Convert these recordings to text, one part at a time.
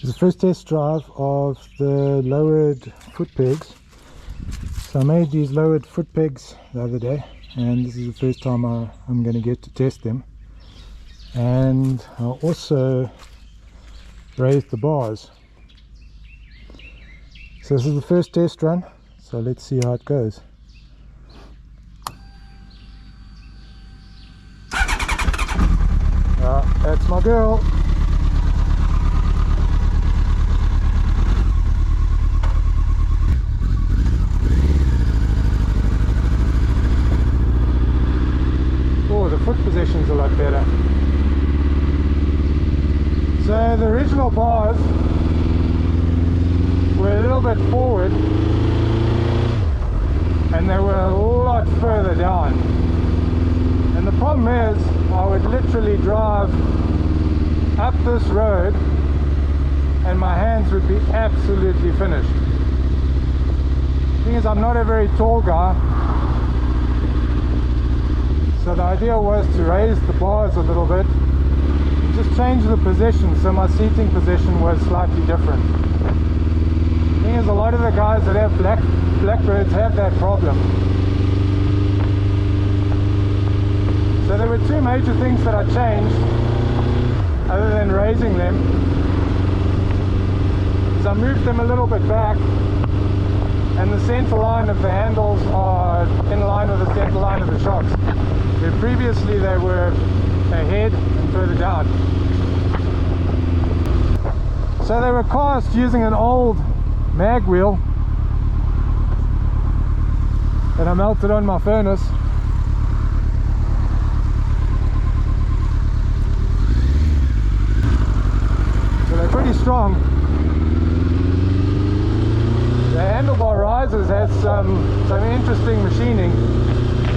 This is the first test drive of the lowered foot pegs. So I made these lowered foot pegs the other day, and this is the first time I'm going to get to test them. And I also raised the bars. So this is the first test run, so let's see how it goes. That's my girl. Oh, the foot position's a lot better. So the original bars were a little bit forward and they were a lot further down. And the problem is, I would literally drive up this road and my hands would be absolutely finished. The thing is, I'm not a very tall guy, so the idea was to raise the bars a little bit, just change the position so my seating position was slightly different. The thing is, a lot of the guys that have Blackbirds have that problem. So there were two major things that I changed, other than raising them. Is I moved them a little bit back, and the center line of the handles are in line with the center line of the shocks. Where previously they were ahead and further down. So they were cast using an old mag wheel that I melted on my furnace. So they're pretty strong. The handlebar risers had some interesting machining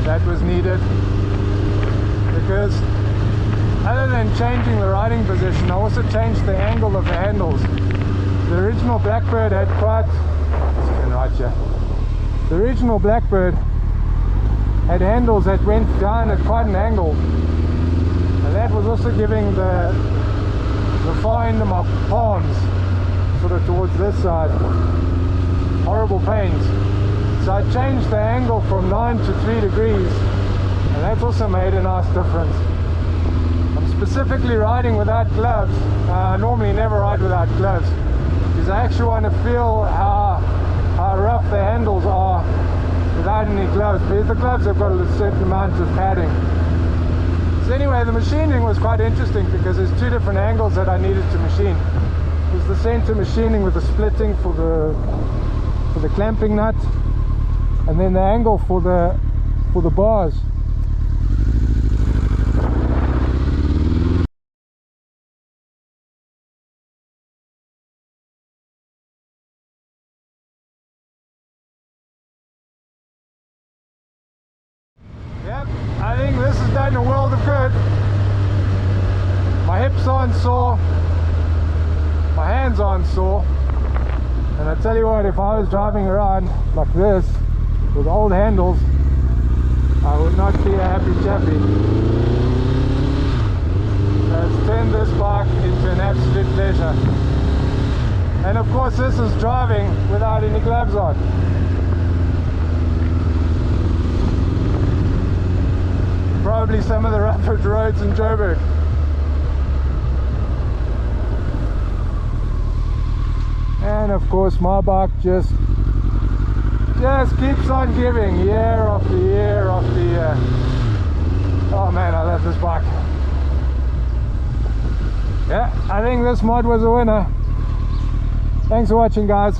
that was needed, because other than changing the riding position, I also changed the angle of the handles. The original Blackbird had The original Blackbird had handles that went down at quite an angle, and that was also giving the far end of my palms sort of towards this side horrible pains. So I changed the angle from 9 to 3 degrees, and that's also made a nice difference. I'm specifically riding without gloves. I normally never ride without gloves, because I actually want to feel how rough the handles are without any gloves, because the gloves have got a certain amount of padding. So anyway, the machining was quite interesting, because there's two different angles that I needed to machine. There's the center machining with the splitting for the clamping nut, and then the angle for the bars. Yep, I think this has done a world of good. My hips aren't sore, my hands aren't sore, and I tell you what, if I was driving around like this with old handles, I would not be a happy chappy. Let's turn this bike into an absolute pleasure. And of course, this is driving without any gloves on. Probably some of the roughest roads in Joburg. And of course, my bike just keeps on giving year after year after year. Oh man, I love this bike. Yeah, I think this mod was a winner. Thanks for watching, guys.